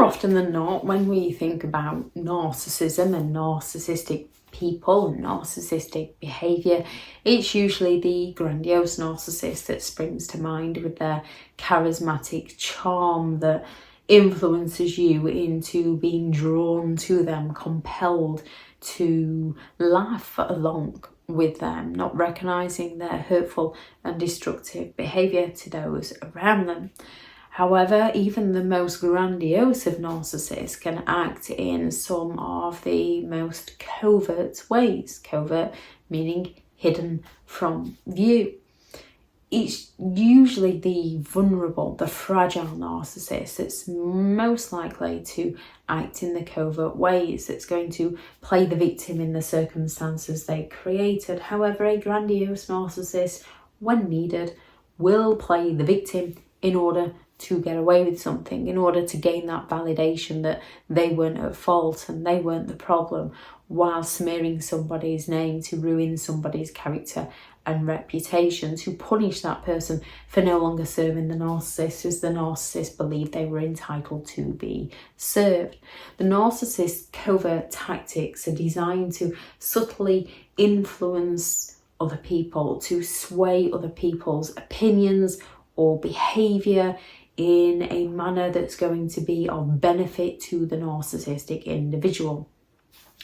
often than not, when we think about narcissism and narcissistic people and narcissistic behaviour, it's usually the grandiose narcissist that springs to mind with their charismatic charm that influences you into being drawn to them, compelled to laugh along with them, not recognising their hurtful and destructive behaviour to those around them. However, even the most grandiose of narcissists can act in some of the most covert ways. Covert meaning hidden from view. It's usually the vulnerable, the fragile narcissist that's most likely to act in the covert ways, that's going to play the victim in the circumstances they created. However, a grandiose narcissist, when needed, will play the victim in order to get away with something, in order to gain that validation that they weren't at fault and they weren't the problem, while smearing somebody's name to ruin somebody's character and reputation, to punish that person for no longer serving the narcissist as the narcissist believed they were entitled to be served. The narcissist's covert tactics are designed to subtly influence other people, to sway other people's opinions or behaviour in a manner that's going to be of benefit to the narcissistic individual.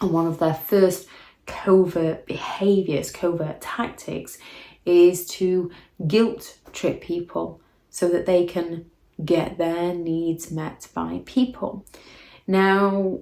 And one of their first covert behaviours, covert tactics, is to guilt trip people so that they can get their needs met by people. Now,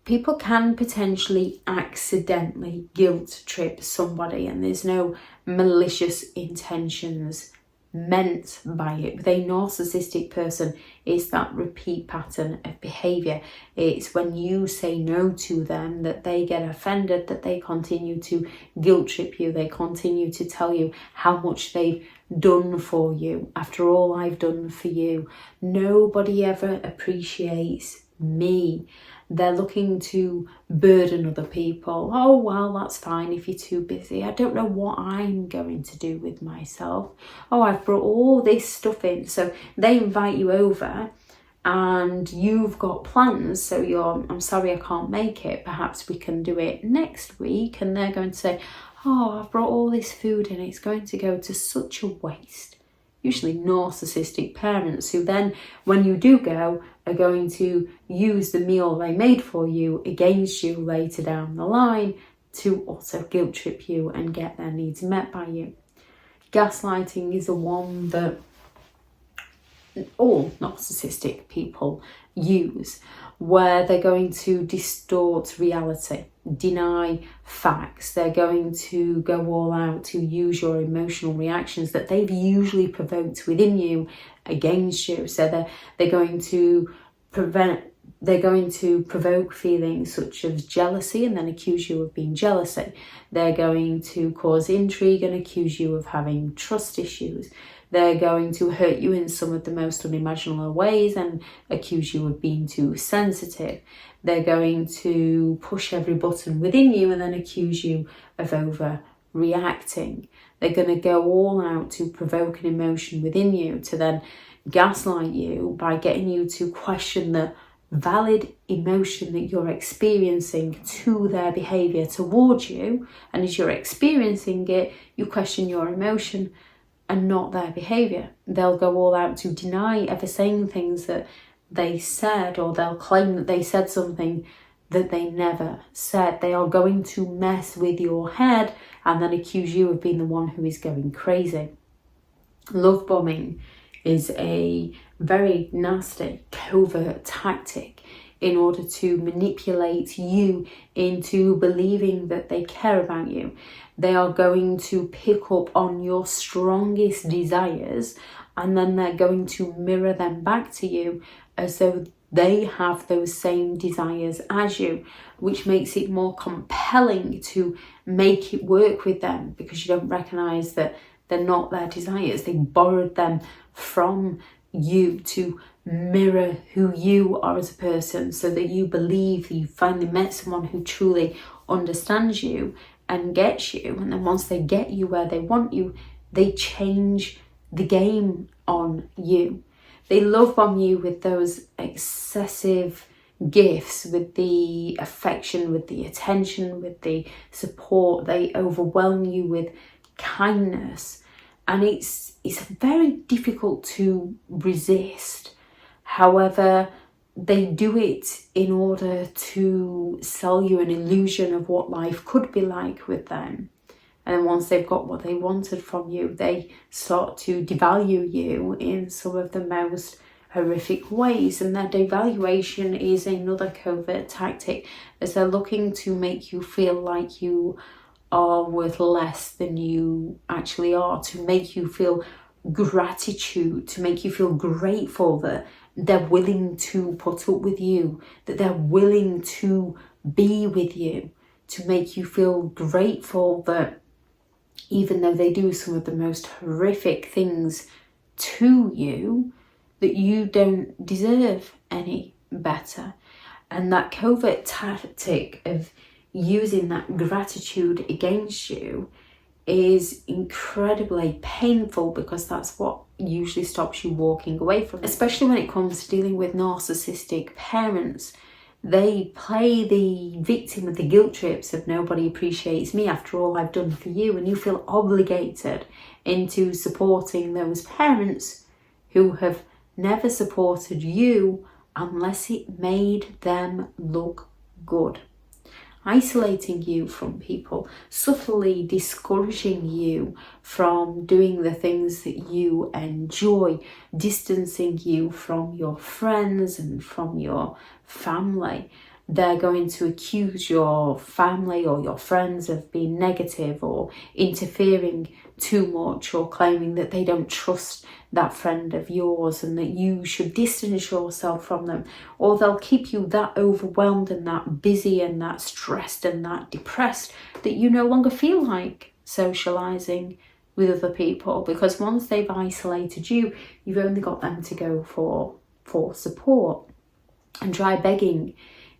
people can potentially accidentally guilt trip somebody, and there's no malicious intentions meant by it. With a narcissistic person, it's that repeat pattern of behaviour. It's when you say no to them that they get offended, that they continue to guilt trip you, they continue to tell you how much they've done for you. After all I've done for you, nobody ever appreciates me. They're looking to burden other people. Oh, well, that's fine if you're too busy. I don't know what I'm going to do with myself. Oh, I've brought all this stuff in. So they invite you over and you've got plans. So I'm sorry, I can't make it. Perhaps we can do it next week. And they're going to say, oh, I've brought all this food in. It's going to go to such a waste. Usually narcissistic parents who then, when you do go, are going to use the meal they made for you against you later down the line to also guilt trip you and get their needs met by you. Gaslighting is the one that all narcissistic people use, where they're going to distort reality, deny facts. They're going to go all out to use your emotional reactions that they've usually provoked within you against you. So they're going to provoke feelings such as jealousy and then accuse you of being jealousy. They're going to cause intrigue and accuse you of having trust issues. They're going to hurt you in some of the most unimaginable ways and accuse you of being too sensitive. They're going to push every button within you and then accuse you of overreacting. They're going to go all out to provoke an emotion within you to then gaslight you by getting you to question the valid emotion that you're experiencing to their behaviour towards you. And as you're experiencing it, you question your emotion and not their behaviour. They'll go all out to deny ever saying things that they said, or they'll claim that they said something that they never said. They are going to mess with your head and then accuse you of being the one who is going crazy. Love bombing is a very nasty covert tactic in order to manipulate you into believing that they care about you. They are going to pick up on your strongest desires and then they're going to mirror them back to you as though they have those same desires as you, which makes it more compelling to make it work with them because you don't recognise that they're not their desires. They borrowed them from you to mirror who you are as a person so that you believe that you finally met someone who truly understands you and gets you. And then once they get you where they want you, they change the game on you. They love bomb you with those excessive gifts, with the affection, with the attention, with the support. They overwhelm you with kindness, and it's very difficult to resist. However, they do it in order to sell you an illusion of what life could be like with them. And then once they've got what they wanted from you, they start to devalue you in some of the most horrific ways. And that devaluation is another covert tactic, as they're looking to make you feel like you are worth less than you actually are, to make you feel gratitude, to make you feel grateful that they're willing to put up with you, that they're willing to be with you, to make you feel grateful that even though they do some of the most horrific things to you, that you don't deserve any better. And that covert tactic of using that gratitude against you is incredibly painful, because that's what usually stops you walking away from it. Especially when it comes to dealing with narcissistic parents. They play the victim of the guilt trips of nobody appreciates me after all I've done for you, and you feel obligated into supporting those parents who have never supported you unless it made them look good. Isolating you from people, subtly discouraging you from doing the things that you enjoy, distancing you from your friends and from your family. They're going to accuse your family or your friends of being negative or interfering too much, or claiming that they don't trust that friend of yours and that you should distance yourself from them. Or they'll keep you that overwhelmed and that busy and that stressed and that depressed that you no longer feel like socializing with other people, because once they've isolated you, you've only got them to go for support. And dry begging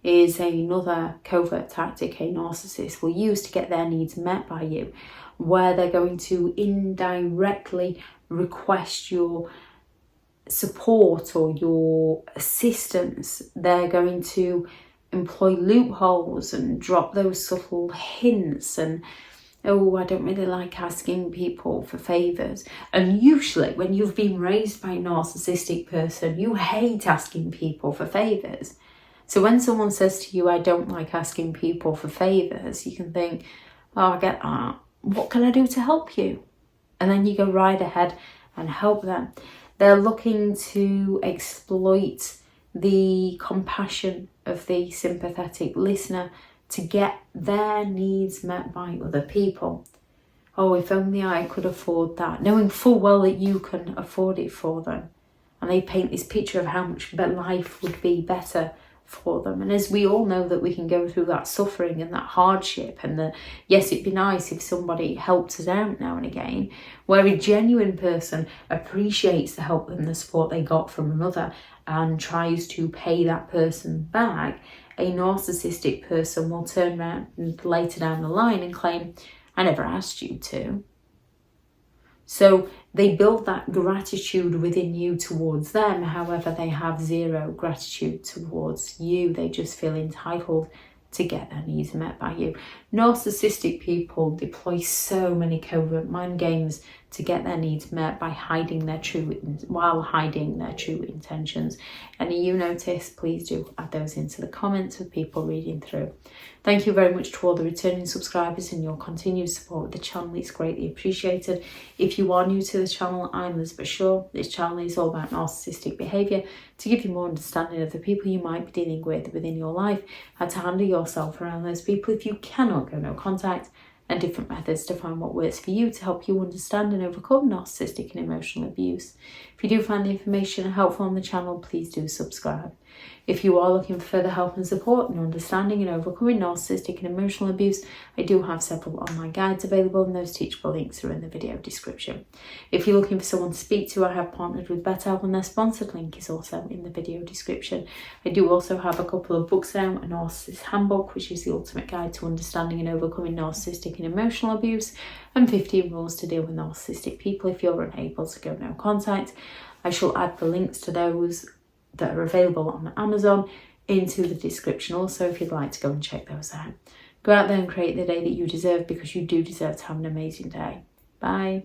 is another covert tactic a narcissist will use to get their needs met by you, where they're going to indirectly request your support or your assistance. They're going to employ loopholes and drop those subtle hints and, oh, I don't really like asking people for favours. And usually when you've been raised by a narcissistic person, you hate asking people for favours. So when someone says to you, I don't like asking people for favours, you can think, oh, I get that. What can I do to help you? And then you go right ahead and help them. They're looking to exploit the compassion of the sympathetic listener to get their needs met by other people. Oh, if only I could afford that, knowing full well that you can afford it for them. And they paint this picture of how much life would be better for them. And as we all know that we can go through that suffering and that hardship, and that yes, it'd be nice if somebody helped us out now and again, where a genuine person appreciates the help and the support they got from another and tries to pay that person back, a narcissistic person will turn around later down the line and claim, I never asked you to. So they build that gratitude within you towards them. However, they have zero gratitude towards you. They just feel entitled to get their needs met by you. Narcissistic people deploy so many covert mind games to get their needs met by hiding their true intentions. Any you notice, please do add those into the comments with people reading through. Thank you very much to all the returning subscribers and your continued support with the channel. It's greatly appreciated. If you are new to the channel, I'm Elizabeth Shaw. This channel is all about narcissistic behaviour, to give you more understanding of the people you might be dealing with within your life, how to handle yourself around those people if you cannot go no contact, and different methods to find what works for you to help you understand and overcome narcissistic and emotional abuse. If you do find the information helpful on the channel, please do subscribe. If you are looking for further help and support in understanding and overcoming narcissistic and emotional abuse, I do have several online guides available, and those teachable links are in the video description. If you're looking for someone to speak to, I have partnered with BetterHelp, and their sponsored link is also in the video description. I do also have a couple of books out, a Narcissists Handbook, which is the ultimate guide to understanding and overcoming narcissistic and emotional abuse, and 15 rules to deal with narcissistic people if you're unable to go no contact. I shall add the links to those that are available on Amazon into the description also, if you'd like to go and check those out. Go out there and create the day that you deserve, because you do deserve to have an amazing day. Bye.